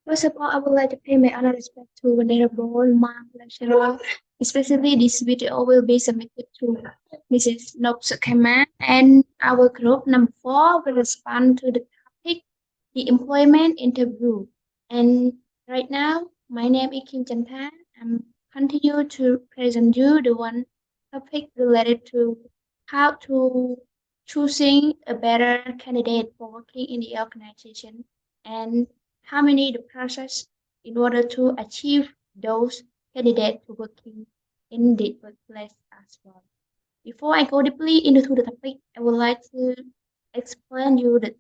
First of all, I would like to pay my honor respect to Venerable Mark Lecturer. Especially this video will be submitted to Mrs. Nopsa Kema, and our group number 4 will respond to the topic, the employment interview. And right now, my name is Kim Chanta. I'm continue to present you the one topic related to how to choosing a better candidate for working in the organization and how many the process in order to achieve those candidates working in the workplace as well. Before I go deeply into the topic, I would like to explain you the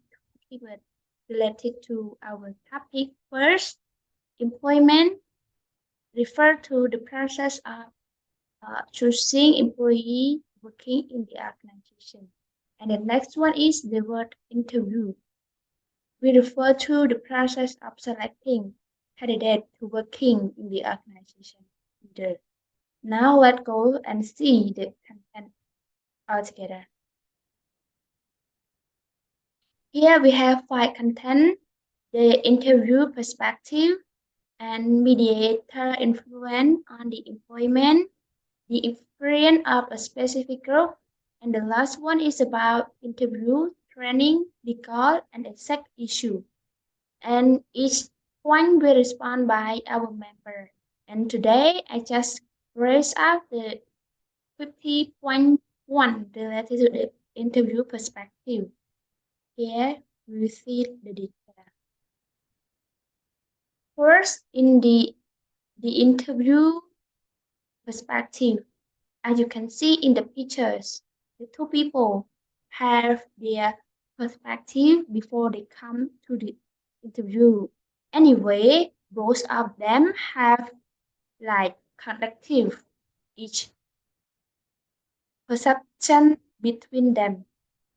keyword related to our topic. First, employment refer to the process of choosing employee working in the organization. And the next one is the word interview. We refer to the process of selecting candidates to working in the organization. Now let's go and see the content altogether. Here we have 5 content: the interview perspective and mediator influence on the employment, the experience of a specific group, and the last one is about interview, training, legal, and exact issue. And each point will respond by our member. And today I just raised up the 50.1 related to the interview perspective. Here we see the detail. First, in the interview perspective, as you can see in the pictures, the two people have their perspective before they come to the interview. Anyway, both of them have like collective each perception between them.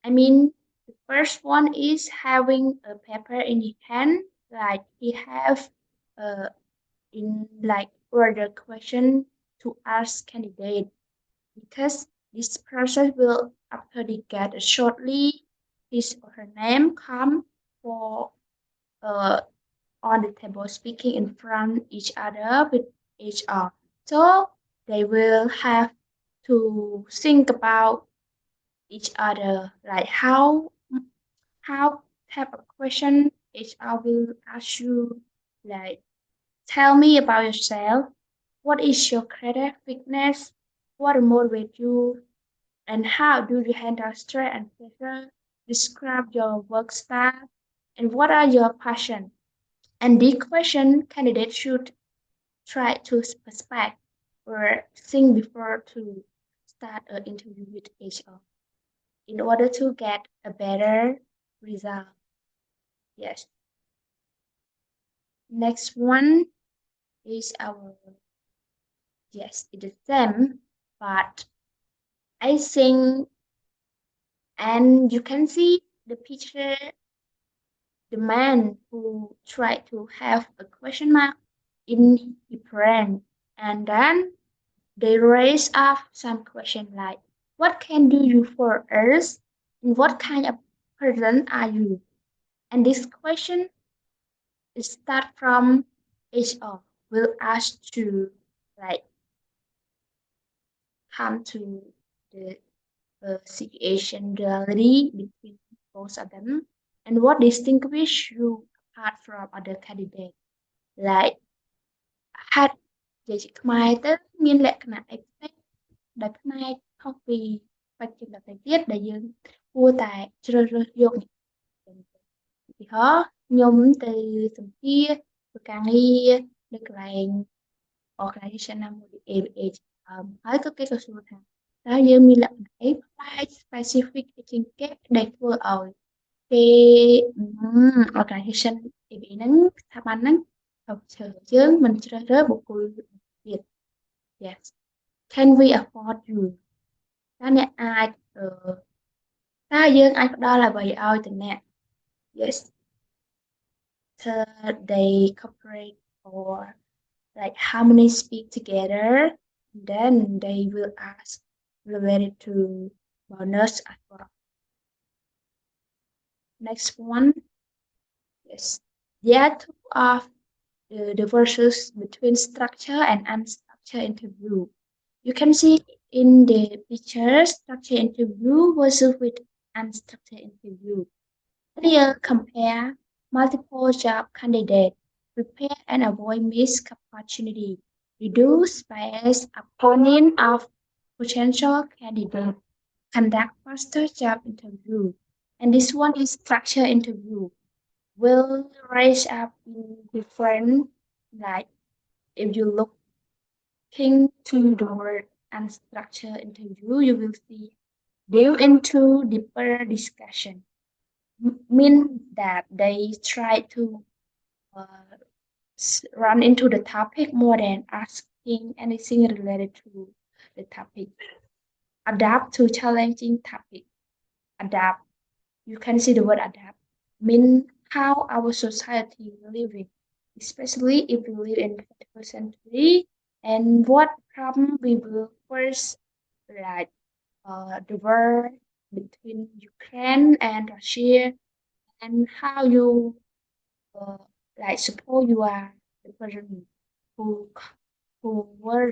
I mean, the first one is having a paper in his hand, like he have in like order question to ask candidate, because this process will after they get a shortly his or her name come for uh, on the table speaking in front each other with HR. So they will have to think about each other, like how type of question HR will ask you, like tell me about yourself. What is your creative weakness? What motivates you? And how do you handle stress and pressure? Describe your work style. And what are your passions? And this question candidates should try to suspect or think before to start an interview with HR in order to get a better result. Yes. Next one is our, yes, it is same, but I think, and you can see the picture, the man who tried to have a question mark in his brain, and then they raise up some question like, what can do you for us? And what kind of person are you? And this question start from HR will ask to like come to the situation reality between both of them and what distinguish you apart from other candidates. Like ហាត់និយាយជាខ្មែរទៅមានលក្ខណៈអីផ្សេងដែលផ្នែកខុសពីបច្ចេកទេសទៀតដែលយើងគួរតែជ្រើសរើសយកនេះឧទាហរណ៍ខ្ញុំទៅសម្ភាសធ្វើការងារនៅកន្លែង organization ណាមួយ ABA ហើយក៏គេក៏សួរថាតើយើងមានលក្ខណៈអីប្លែក specific ជាងគេដែលធ្វើឲ្យគេ organization ABA ហ្នឹងស្ថាប័នហ្នឹងខុសឆ្គងយើងមិនជ្រើសរើសបុគ្គលទៀត Yes can we afford you តើអ្នកអាចតើយើងអាចផ្ដល់អ្វីឲ្យទៅអ្នក Yes they cooperate or like how many speak together, then they will ask related to bonus as well. Next one, yes, there are two of the differences between structure and unstructured interview. You can see in the picture structured interview versus with unstructured interview. Here, compare multiple job candidates, prepare and avoid missed opportunity, reduce bias opponent of potential candidates, conduct faster job interview. And this one is structured interview. Will rise up in different, like if you looking to the word unstructured interview, you will see delve into deeper discussion. Mean that they try to uh, run into the topic more than asking anything related to the topic. Adapt to challenging topic. Adapt. You can see the word adapt. Mean how our society living, especially if we live in 21st century, and what problem we will first like the war between Ukraine and Russia, and how you uh, like suppose you are the person who who were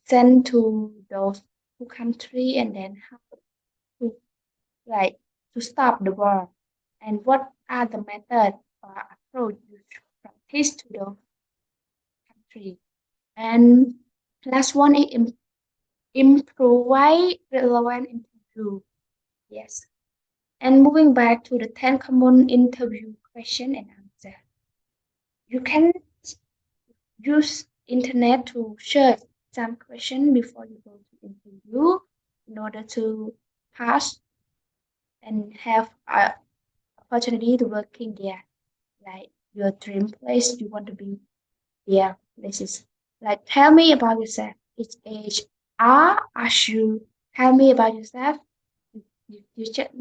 sent to those two country and then how to like to stop the war and what are the methods or approach you should practice to those country. And last one is improvise relevant interview. Yes. And moving back to the 10 common interview question and answer. You can use internet to search some question before you go to interview in order to pass and have a opportunity to working there, like your dream place you want to be there places. Like tell me about yourself. Each age ask you tell me about yourself.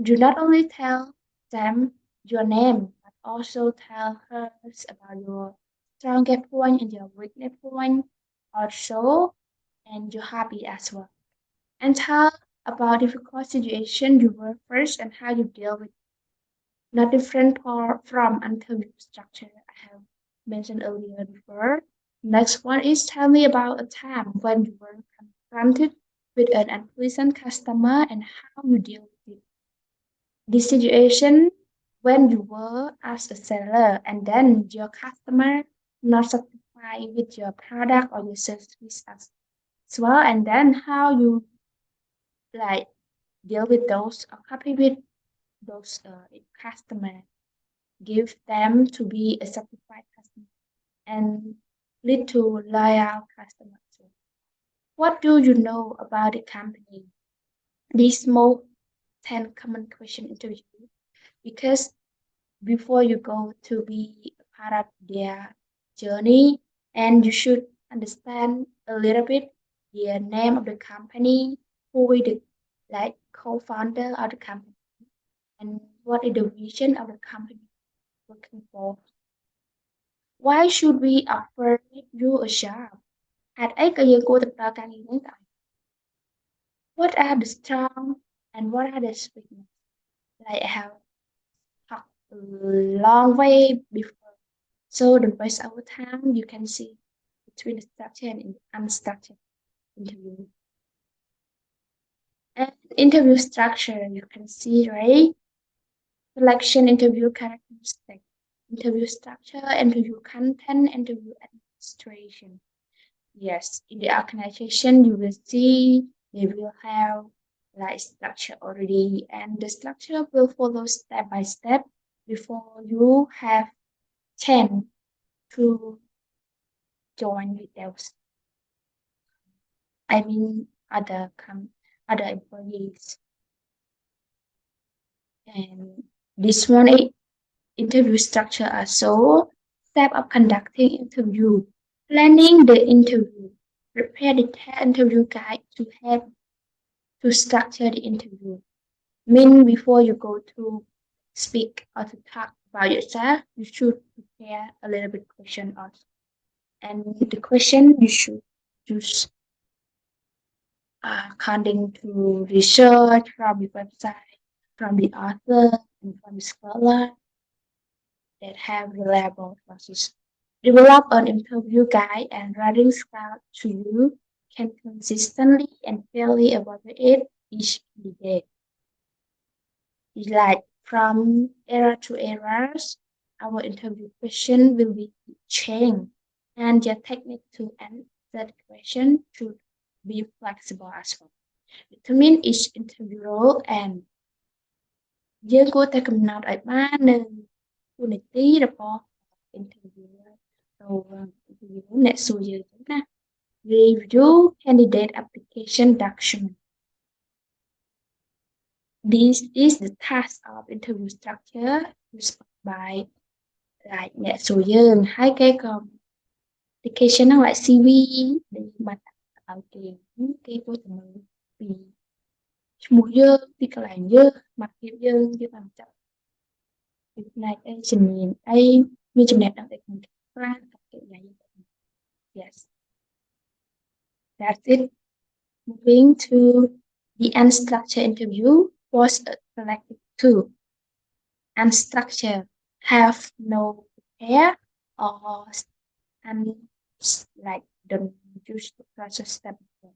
Do not only tell them your name, but also tell her about your strongest point and your weakness point also, and your hobby as well. And tell about difficult situation you were first and how you deal with not different from interview structure I have mentioned earlier before. Next one is tell me about a time when you were confronted with an unpleasant customer and how you deal with it. This situation when you were as a seller and then your customer not satisfied with your product or your service as well, and then how you like deal with those or happy with those customer, give them to be a satisfied customer and lead to loyal customers. What do you know about the company? These small 10 common question interview because before you go to be a part of their journey and you should understand a little bit the name of the company, who is the like co-founder of the company and what is the vision of the company working for. Why should we offer you a job? Hạt ấy có những cô tập đo càng nhiều đến tại. What are the strong and what are the weakness? Like I have talked a long way before. So the rest of the time you can see between the structured and unstructured interview. And interview structure you can see, right? Selection, interview characteristics, interview structure, interview content, interview administration. Yes, in the organization you will see they will have like structure already and the structure will follow step by step before you have 10 to join with those. I mean other employees. And this one interview structure also step of conducting interview, planning the interview, prepare the interview guide to help to structure the interview. Mean before you go to speak or to talk about yourself, you should prepare a little bit question also. And the question you should use according to research from the website, from the author, and from the scholar that have reliable sources. Develop an interview guide and writing style so you can consistently and fairly evaluate each candidate. Like from era to eras, our interview question will be changed, and your technique to answer the question should be flexible as well. Determine each interview role and យើងគួរតែកំណត់ឲ្យបាននូវតួនាទីរបស់ interviewer ទៅ interviewer អ្នកសួរយើងចឹងណា Review candidate application document. This is the task of interview structure used by អ្នកសួរយើងហើយគេក៏ application ហ្នឹង like CV ដែលបានដាក់ឲ្យគេគេគួរតែមើលពីឈ្មោះយើងទីកន្លែងយើងសមត្ថភាពយើងបានចាប់ពីផ្នែកអីជំនាញអីមានចំណេះដឹងអីក្នុងខ្លះកិរិយាយើង Yes, that's it. Moving to the unstructured interview was selected to unstructured have no prepare or and like don't use the process step before.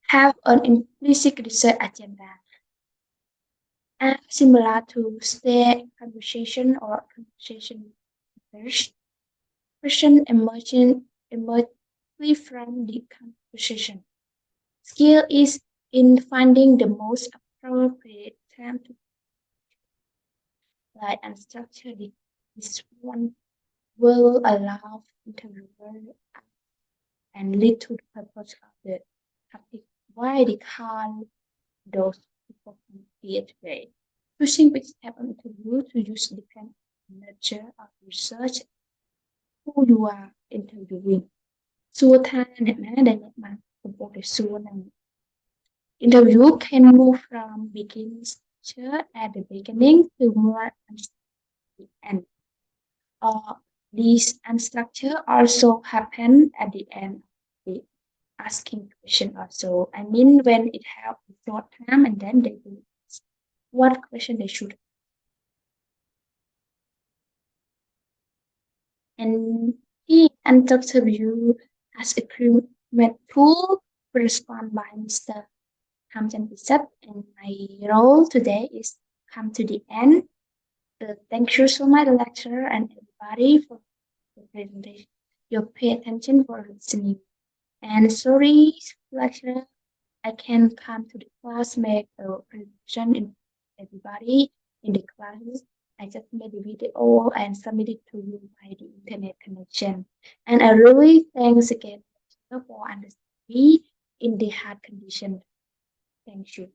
Have an implicit research agenda. And similar to stay conversation or conversation first. Question emergently from the conversation. Skill is in finding the most appropriate time to write and structure it. This one will allow interviewer and lead to the purpose of the topic. Why they call those people from PhD. Choosing which type of interview to use depends on the nature of research who you are interviewing. សួរថាអ្នកណាដែលអ្នកបានកំពុងតែសួរនឹង Interview can move from beginning structure at the beginning to more at the end. Or these unstructured also happen at the end of the asking question also. I mean when it have a short time and then they will ask what question they should. And the interview as a recruitment tool respond by Mr. Hamjan Bisat, and my role today is come to the end. Thank you so much, lecturer and everybody for the presentation. You pay attention for listening. And sorry, lecturer, I can come to the class, make a presentation in everybody in the classes. I just made the video and submitted to you by the internet connection. And I really thanks again for understanding me in the hard condition. Thank you.